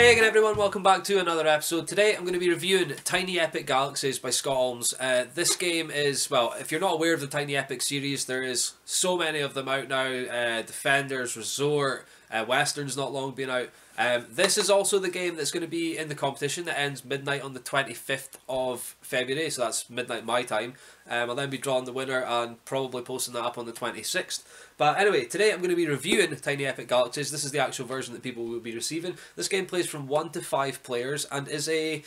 Hey again everyone, welcome back to another episode. Today I'm going to be reviewing Tiny Epic Galaxies by Scott Almes. This game is, well, if you're not aware of the Tiny Epic series, there is so many of them out now. Defenders, Resort, Western's not long been out. This is also the game that's going to be in the competition that ends midnight on the 25th of February, so that's midnight my time. I'll then be drawing the winner and probably posting that up on the 26th. But anyway, today I'm going to be reviewing Tiny Epic Galaxies. This is the actual version that people will be receiving. This game plays from 1 to 5 players and is a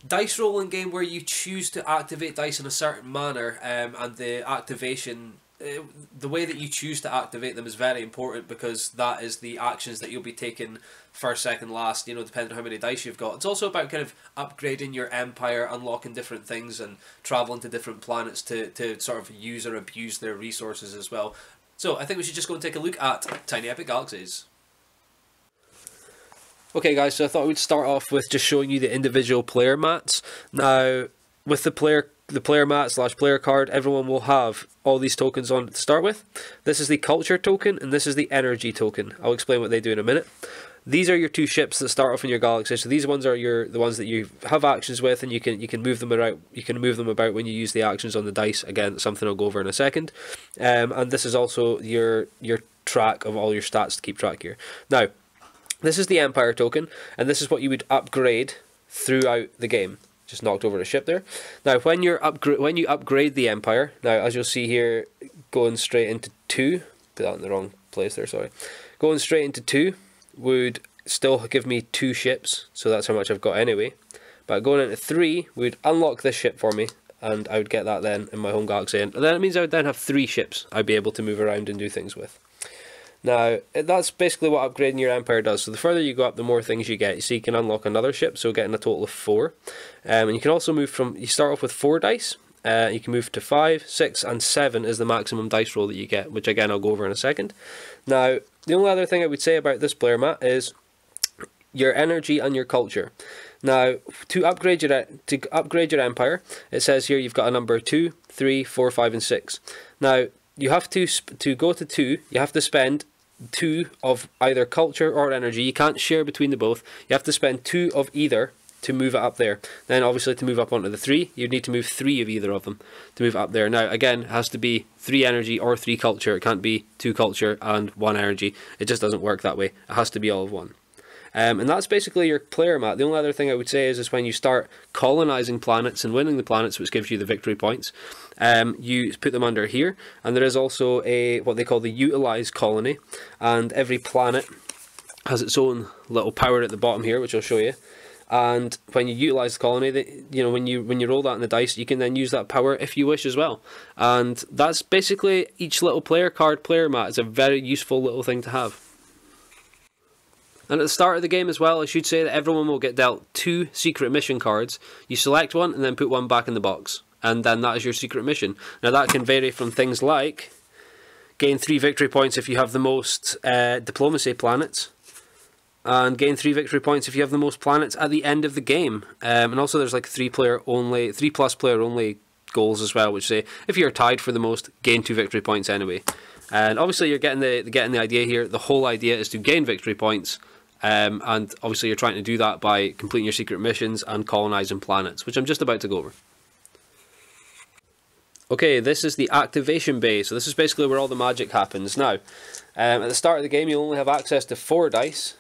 dice rolling game where you choose to activate dice in a certain manner, and the activation, the way that you choose to activate them is very important because that is the actions that you'll be taking first, second, last, you know, depending on how many dice you've got. It's also about kind of upgrading your empire, unlocking different things and travelling to different planets to sort of use or abuse their resources as well. So I think we should just go and take a look at Tiny Epic Galaxies. Okay guys, so I thought we'd start off with just showing you the individual player mats. Now, with the player mat / player card, everyone will have all these tokens on it to start with. This is the culture token and this is the energy token. I'll explain what they do in a minute. These are your two ships that start off in your galaxy. So these ones are the ones that you have actions with, and you can move them around. You can move them about when you use the actions on the dice. Again, something I'll go over in a second. And this is also your track of all your stats to keep track here. Now, this is the Empire token, and this is what you would upgrade throughout the game. Just knocked over a ship there. Now, when you upgrade the Empire, now as you'll see here, going straight into 2. Put that in the wrong place there. Sorry. Going straight into 2 would still give me 2 ships, so that's how much I've got anyway. But going into 3 would unlock this ship for me, and I would get that then in my home galaxy, and then it means I would then have 3 ships I'd be able to move around and do things with. Now, that's basically what upgrading your empire does. So the further you go up, the more things you get. So you can unlock another ship, so getting a total of 4. And you can also move from, you start off with 4 dice. You can move to 5, 6 and 7 is the maximum dice roll that you get, which again I'll go over in a second. Now, the only other thing I would say about this player mat is your energy and your culture. Now, to upgrade your empire, it says here you've got a number 2, 3, 4, 5 and 6. Now, you have to go to 2, you have to spend 2 of either culture or energy. You can't share between the both. You have to spend 2 of either to move it up there. Then obviously to move up onto the 3, you need to move 3 of either of them to move up there. Now again, it has to be 3 energy or 3 culture. It can't be 2 culture and 1 energy. It just doesn't work that way. It has to be all of one. And that's basically your player mat. The only other thing I would say is when you start colonizing planets and winning the planets, which gives you the victory points, you put them under here. And there is also what they call the utilize colony, and every planet has its own little power at the bottom here, which I'll show you. And when you utilize the colony, when you roll that in the dice, you can then use that power if you wish as well. And that's basically each little player card, player mat. It's a very useful little thing to have. And at the start of the game as well, I should say that everyone will get dealt 2 secret mission cards. You select one and then put one back in the box, and then that is your secret mission. Now that can vary from things like gain 3 victory points if you have the most diplomacy planets, and gain 3 victory points if you have the most planets at the end of the game. And also there's like 3+ player only goals as well, which say if you're tied for the most, gain 2 victory points anyway. And obviously you're getting the idea here. The whole idea is to gain victory points, and obviously you're trying to do that by completing your secret missions and colonizing planets, which I'm just about to go over. Okay, this is the activation bay, so this is basically where all the magic happens. Now, at the start of the game you only have access to 4 dice,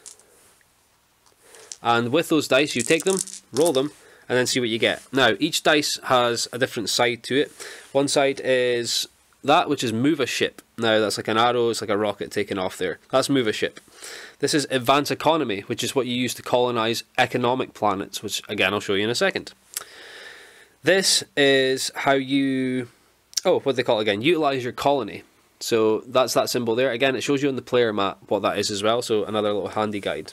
and with those dice you take them, roll them, and then see what you get. Now, each dice has a different side to it. One side is that, which is move a ship. Now, that's like an arrow, it's like a rocket taking off there. That's move a ship. This is advance economy, which is what you use to colonize economic planets, which again I'll show you in a second. This is how you, what they call it again, utilize your colony. So that's that symbol there. Again, it shows you on the player map what that is as well, so another little handy guide.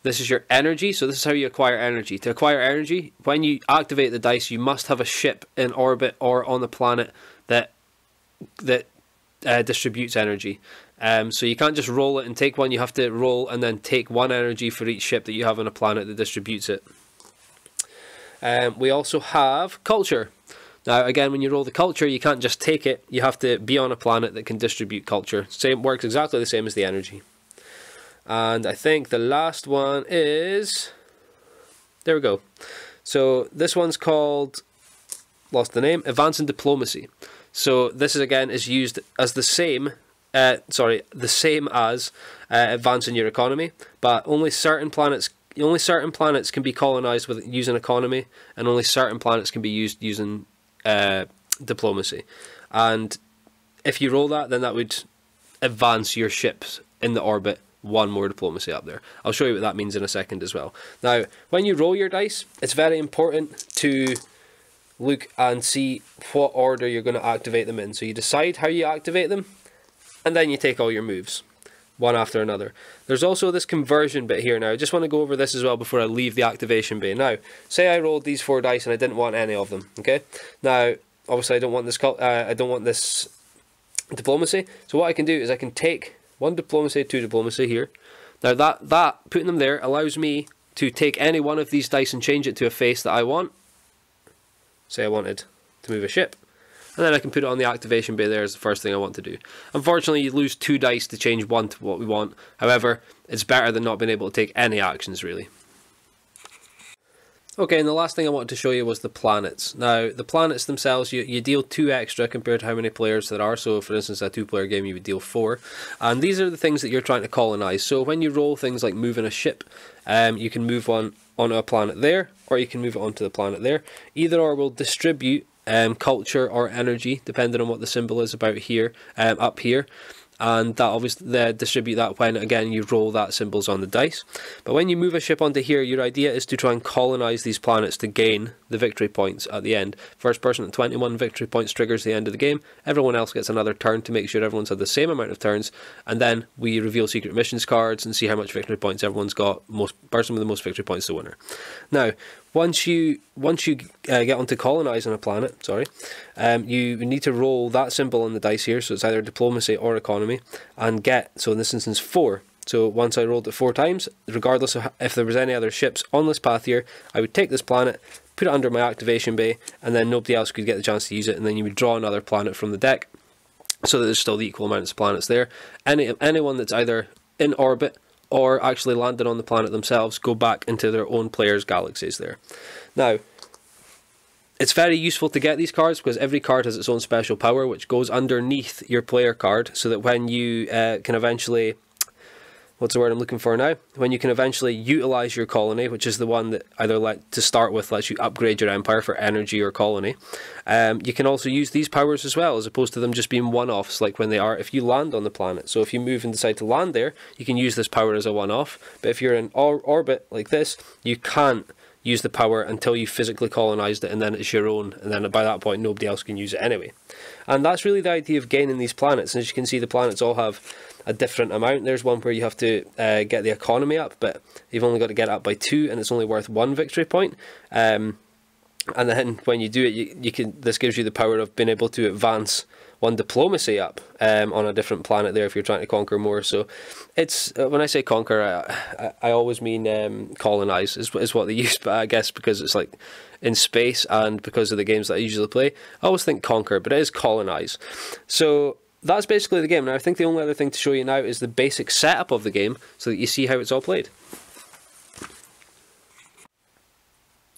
This is your energy, so this is how you acquire energy. To acquire energy, when you activate the dice, you must have a ship in orbit or on the planet that distributes energy. So you can't just roll it and take one, you have to roll and then take 1 energy for each ship that you have on a planet that distributes it. We also have culture. Now again, when you roll the culture, you can't just take it, you have to be on a planet that can distribute culture. Works exactly the same as the energy. And I think the last one is, there we go. So this one's called, lost the name, Advancing Diplomacy. So this is again is used as the same as advancing your economy, but only certain planets can be colonized with using economy, and only certain planets can be used using diplomacy. And if you roll that, then that would advance your ships in the orbit one more diplomacy up there. I'll show you what that means in a second as well. Now, when you roll your dice, it's very important to look and see what order you're going to activate them in. So you decide how you activate them, and then you take all your moves, one after another. There's also this conversion bit here now. I just want to go over this as well before I leave the activation bay. Now, say I rolled these 4 dice and I didn't want any of them, okay? Now, obviously I don't want this diplomacy. So what I can do is I can take 1 diplomacy, 2 diplomacy here. Now that putting them there allows me to take any one of these dice and change it to a face that I want. Say I wanted to move a ship. And then I can put it on the activation bay there as the first thing I want to do. Unfortunately, you lose 2 dice to change one to what we want. However, it's better than not being able to take any actions, really. Okay, and the last thing I wanted to show you was the planets. Now, the planets themselves, you deal 2 extra compared to how many players there are. So, for instance, a 2-player game, you would deal 4. And these are the things that you're trying to colonize. So, when you roll things like moving a ship, you can move one onto a planet there, or you can move it onto the planet there. Either or will distribute culture or energy, depending on what the symbol is about here, up here. And that obviously distribute that when again you roll that symbols on the dice. But when you move a ship onto here, your idea is to try and colonize these planets to gain the victory points at the end. First person at 21 victory points triggers the end of the game. Everyone else gets another turn to make sure everyone's had the same amount of turns, and then we reveal secret missions cards and see how much victory points everyone's got. Person with the most victory points, the winner. Now, once you get onto colonizing a planet, you need to roll that symbol on the dice here, so it's either diplomacy or economy, and get, so in this instance, 4. So once I rolled it 4 times, regardless of if there was any other ships on this path here, I would take this planet, put it under my activation bay, and then nobody else could get the chance to use it, and then you would draw another planet from the deck, so that there's still the equal amounts of planets there. Anyone that's either in orbit or actually landed on the planet themselves go back into their own players' galaxies there. Now, it's very useful to get these cards because every card has its own special power, which goes underneath your player card, so that when you can eventually, what's the word I'm looking for now? When you can eventually utilize your colony, which is the one that either to start with lets you upgrade your empire for energy or colony, you can also use these powers as well, as opposed to them just being one-offs like when they are if you land on the planet. So if you move and decide to land there, you can use this power as a one-off, but if you're in orbit like this, you can't use the power until you physically colonized it, and then it's your own, and then by that point nobody else can use it anyway. And that's really the idea of gaining these planets. And as you can see, the planets all have a different amount. There's one where you have to get the economy up, but you've only got to get it up by 2, and it's only worth 1 victory point. And then when you do it, this gives you the power of being able to advance 1 diplomacy up on a different planet there if you're trying to conquer more. So it's when I say conquer, I always mean colonize is what they use, but I guess because it's like in space and because of the games that I usually play, I always think conquer, but it is colonize. So that's basically the game. Now I think the only other thing to show you now is the basic setup of the game so that you see how it's all played.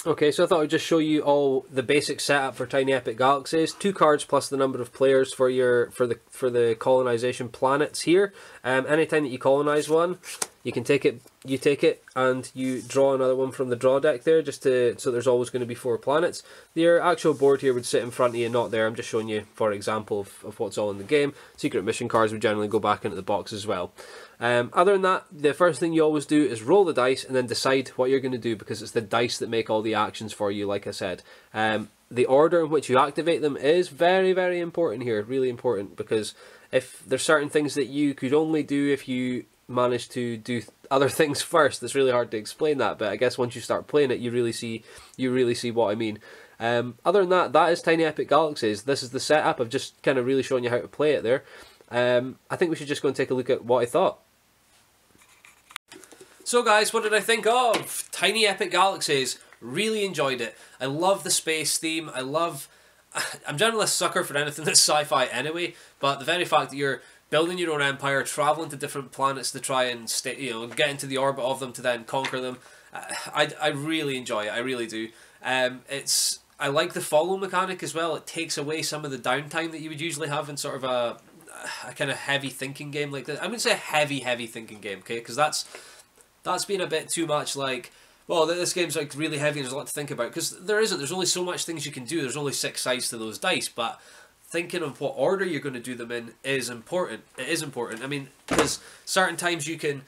Okay, so I thought I'd just show you all the basic setup for Tiny Epic Galaxies. 2 cards plus the number of players for the colonization planets here. Anytime that you colonize one, you can take it. You take it and you draw another one from the draw deck there, so there's always going to be 4 planets. Your actual board here would sit in front of you, not there. I'm just showing you for example of what's all in the game. Secret mission cards would generally go back into the box as well. Other than that, the first thing you always do is roll the dice and then decide what you're going to do, because it's the dice that make all the actions for you, like I said. The order in which you activate them is very, very important here, really important, because if there's certain things that you could only do if you manage to do other things first, it's really hard to explain that, but I guess once you start playing it, you really see what I mean. Other than that, that is Tiny Epic Galaxies. This is the setup. I've just kind of really shown you how to play it there. I think we should just go and take a look at what I thought. So guys, what did I think of Tiny Epic Galaxies? Really enjoyed it. I love the space theme. I'm generally a sucker for anything that's sci-fi anyway, but the very fact that you're building your own empire, traveling to different planets to try and stay, get into the orbit of them to then conquer them. I really enjoy it. I really do. I like the follow mechanic as well. It takes away some of the downtime that you would usually have in sort of a kind of heavy thinking game like this. I wouldn't say a heavy thinking game, okay? Because that's been a bit too much like, well, this game's like really heavy and there's a lot to think about. Because there isn't. There's only so much things you can do. There's only 6 sides to those dice, but thinking of what order you're going to do them in is important. It is important. I mean, because certain times you can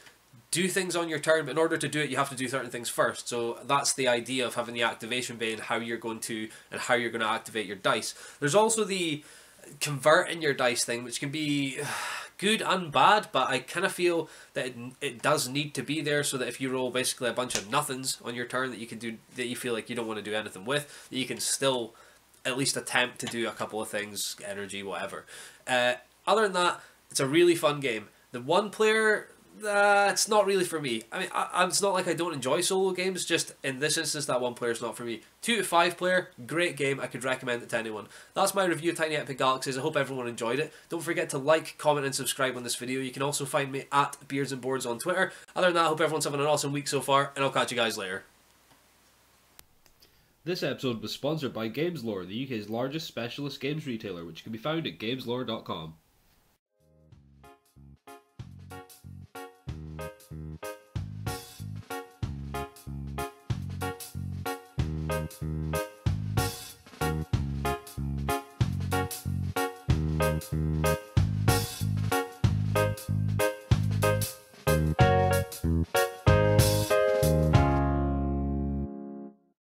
do things on your turn, but in order to do it, you have to do certain things first. So that's the idea of having the activation bay and how you're going to activate your dice. There's also the converting your dice thing, which can be good and bad, but I kind of feel that it does need to be there so that if you roll basically a bunch of nothings on your turn that you can do, that you feel like you don't want to do anything with, that you can still at least attempt to do a couple of things, energy, whatever. Other than that, it's a really fun game. The one player, it's not really for me. I mean, it's not like I don't enjoy solo games, just in this instance, that one player is not for me. 2 to 5 player, great game, I could recommend it to anyone. That's my review of Tiny Epic Galaxies. I hope everyone enjoyed it. Don't forget to like, comment and subscribe on this video. You can also find me at Beards and Boards on Twitter. Other than that, I hope everyone's having an awesome week so far, and I'll catch you guys later. This episode was sponsored by GamesLore, the UK's largest specialist games retailer, which can be found at gameslore.com.